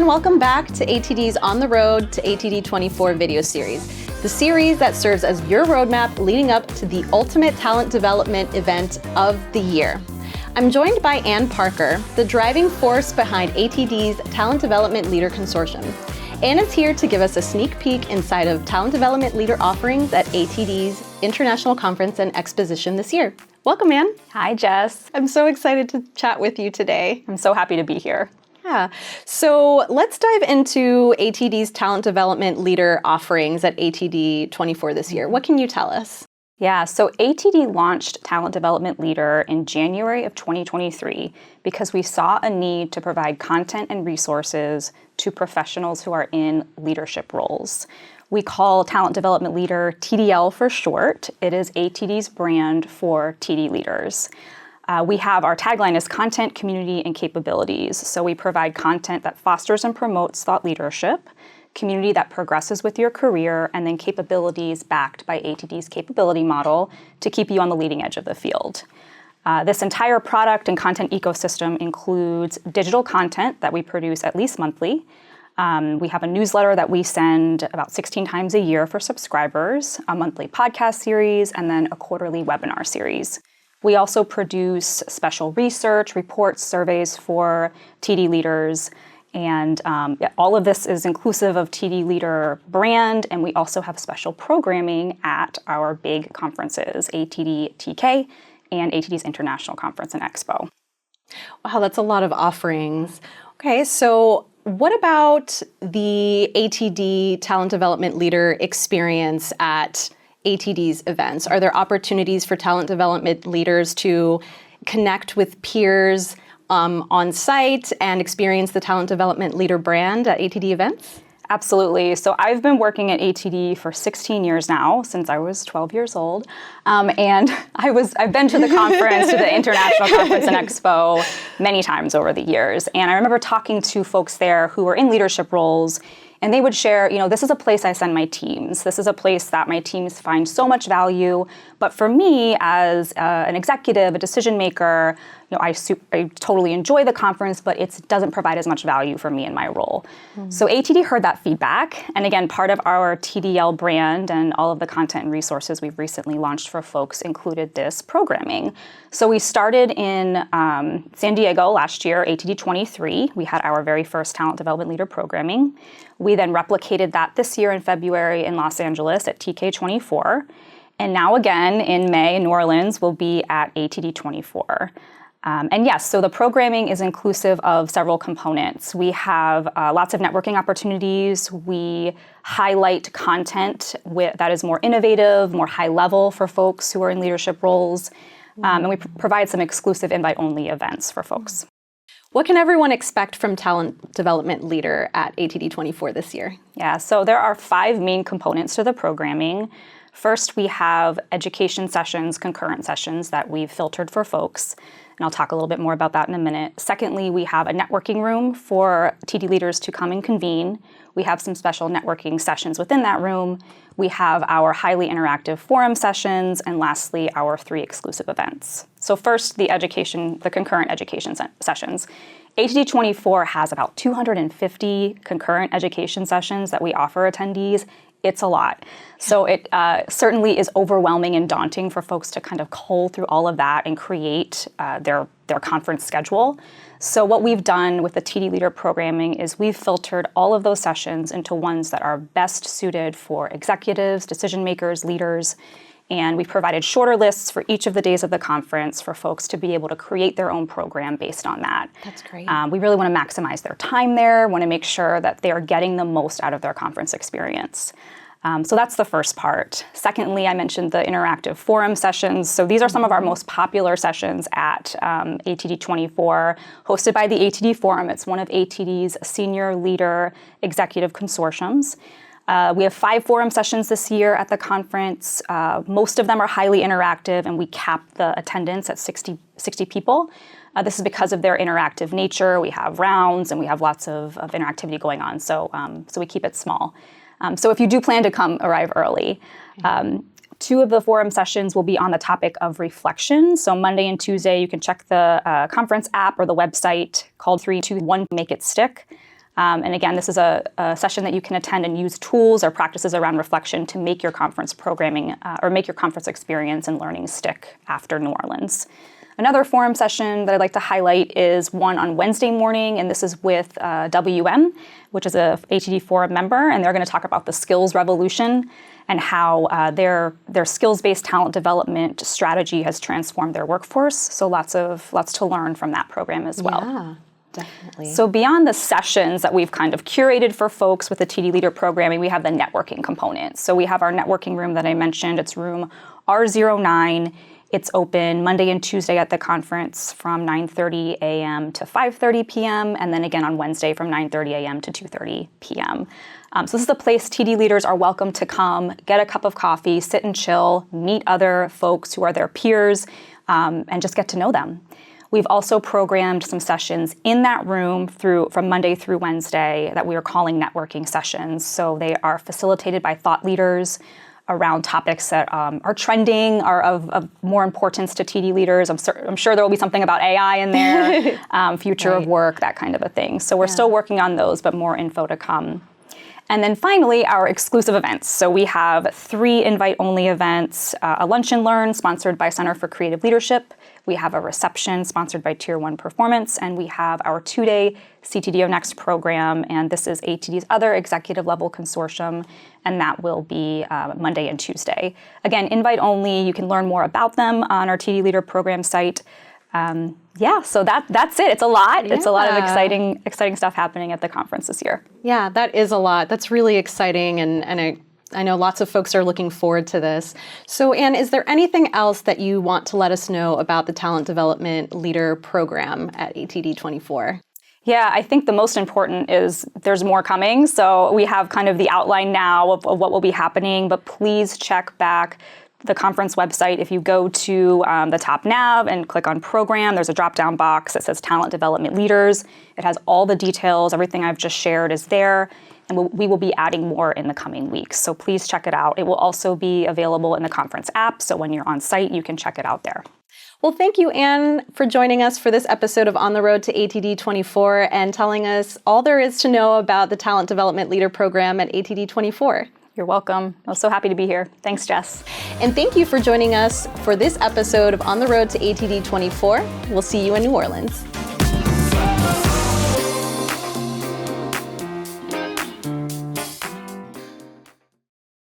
and welcome back to ATD's On the Road to ATD24 video series, the series that serves as your roadmap leading up to the ultimate talent development event of the year. I'm joined by Ann Parker, the driving force behind ATD's Talent Development Leader Consortium. Ann is here to give us a sneak peek inside of talent development leader offerings at ATD's International Conference and Exposition this year. Welcome, Ann. Hi, Jess. I'm so excited to chat with you today. I'm so happy to be here. Yeah. So let's dive into ATD's talent development leader offerings at ATD24 this year. What can you tell us? Yeah, so ATD launched Talent Development Leader in January of 2023 because we saw a need to provide content and resources to professionals who are in leadership roles. We call Talent Development Leader TDL for short. It is ATD's brand for TD leaders. We have our tagline is content, community, and capabilities. So we provide content that fosters and promotes thought leadership, community that progresses with your career, and then capabilities backed by ATD's capability model to keep you on the leading edge of the field. This entire product and content ecosystem includes digital content that we produce at least monthly. We have a newsletter that we send about 16 times a year for subscribers, a monthly podcast series, and then a quarterly webinar series. We also produce special research, reports, surveys for TD leaders, and all of this is inclusive of TD Leader brand, and we also have special programming at our big conferences, ATD and ATD's International Conference and EXPO. Wow, that's a lot of offerings. Okay, so what about the ATD Talent Development Leader Experience at ATD's events? Are there opportunities for talent development leaders to connect with peers on site and experience the talent development leader brand at ATD events? Absolutely. So I've been working at ATD for 16 years now, since I was 12 years old. And I've been to the conference, to the International Conference and Expo many times over the years. And I remember talking to folks there who were in leadership roles, and they would share, this is a place I send my teams. This is a place that my teams find so much value. But for me, as an executive, a decision maker, I totally enjoy the conference, but it doesn't provide as much value for me in my role. Mm-hmm. So ATD heard that feedback. And again, part of our TDL brand and all of the content and resources we've recently launched for folks included this programming. So we started in San Diego last year, ATD23. We had our very first talent development leader programming. We then replicated that this year in February in Los Angeles at TK24. And now again in May in New Orleans, we'll be at ATD24. And yes, so the programming is inclusive of several components. We have lots of networking opportunities. We highlight content that is more innovative, more high level for folks who are in leadership roles. And we provide some exclusive invite-only events for folks. What can everyone expect from Talent Development Leader at ATD24 this year? Yeah, so there are 5 main components to the programming. First, we have education sessions, concurrent sessions that we've filtered for folks. And I'll talk a little bit more about that in a minute. Secondly, we have a networking room for TD leaders to come and convene. We have some special networking sessions within that room. We have our highly interactive forum sessions, and lastly, our 3 exclusive events. So first, the concurrent education sessions. ATD24 has about 250 concurrent education sessions that we offer attendees. It's a lot. So it certainly is overwhelming and daunting for folks to kind of cull through all of that and create their conference schedule. So what we've done with the TD Leader programming is we've filtered all of those sessions into ones that are best suited for executives, decision makers, leaders, and we've provided shorter lists for each of the days of the conference for folks to be able to create their own program based on that. That's great. We really want to maximize their time there, want to make sure that they are getting the most out of their conference experience. So that's the first part. Secondly, I mentioned the interactive forum sessions. So these are some of our most popular sessions at ATD24, hosted by the ATD Forum. It's one of ATD's senior leader executive consortiums. We have 5 forum sessions this year at the conference. Most of them are highly interactive, and we cap the attendance at 60 people. This is because of their interactive nature. We have rounds, and we have lots of interactivity going on, so we keep it small. So if you do plan to arrive early. 2 of the forum sessions will be on the topic of reflection. So Monday and Tuesday, you can check the conference app or the website called 3, 2, 1 Make It Stick. And again, this is a session that you can attend and use tools or practices around reflection to make your conference programming or make your conference experience and learning stick after New Orleans. Another forum session that I'd like to highlight is one on Wednesday morning, and this is with WM, which is a ATD4 member, and they're going to talk about the skills revolution and how their skills-based talent development strategy has transformed their workforce. So lots to learn from that program as well. Yeah, definitely. So beyond the sessions that we've kind of curated for folks with the TD Leader programming, we have the networking component. So we have our networking room that I mentioned. It's room R09. It's open Monday and Tuesday at the conference from 9:30 a.m. to 5:30 p.m. and then again on Wednesday from 9:30 a.m. to 2:30 p.m. So this is a place TD leaders are welcome to come, get a cup of coffee, sit and chill, meet other folks who are their peers, and just get to know them. We've also programmed some sessions in that room from Monday through Wednesday that we are calling networking sessions. So they are facilitated by thought leaders around topics that are trending, are of more importance to TD leaders. I'm sure there will be something about AI in there, future of work, that kind of a thing. So we're still working on those, but more info to come. And then finally, our exclusive events. So we have 3 invite-only events, a Lunch and Learn sponsored by Center for Creative Leadership. We have a reception sponsored by Tier 1 Performance, and we have our 2-day CTDO Next program, and this is ATD's other executive level consortium, and that will be Monday and Tuesday. Again, invite only. You can learn more about them on our TD Leader program site. So that's it. It's a lot. Yeah. It's a lot of exciting stuff happening at the conference this year. Yeah, that is a lot. That's really exciting, and I know lots of folks are looking forward to this. So Anne, is there anything else that you want to let us know about the Talent Development Leader program at ATD24? Yeah, I think the most important is there's more coming. So we have kind of the outline now of what will be happening, but please check back the conference website. If you go to the top nav and click on program, there's a drop-down box that says Talent Development Leaders. It has all the details. Everything I've just shared is there. And we will be adding more in the coming weeks. So please check it out. It will also be available in the conference app. So when you're on site, you can check it out there. Well, thank you, Anne, for joining us for this episode of On the Road to ATD24 and telling us all there is to know about the Talent Development Leader program at ATD24. You're welcome. I was so happy to be here. Thanks, Jess. And thank you for joining us for this episode of On the Road to ATD24. We'll see you in New Orleans.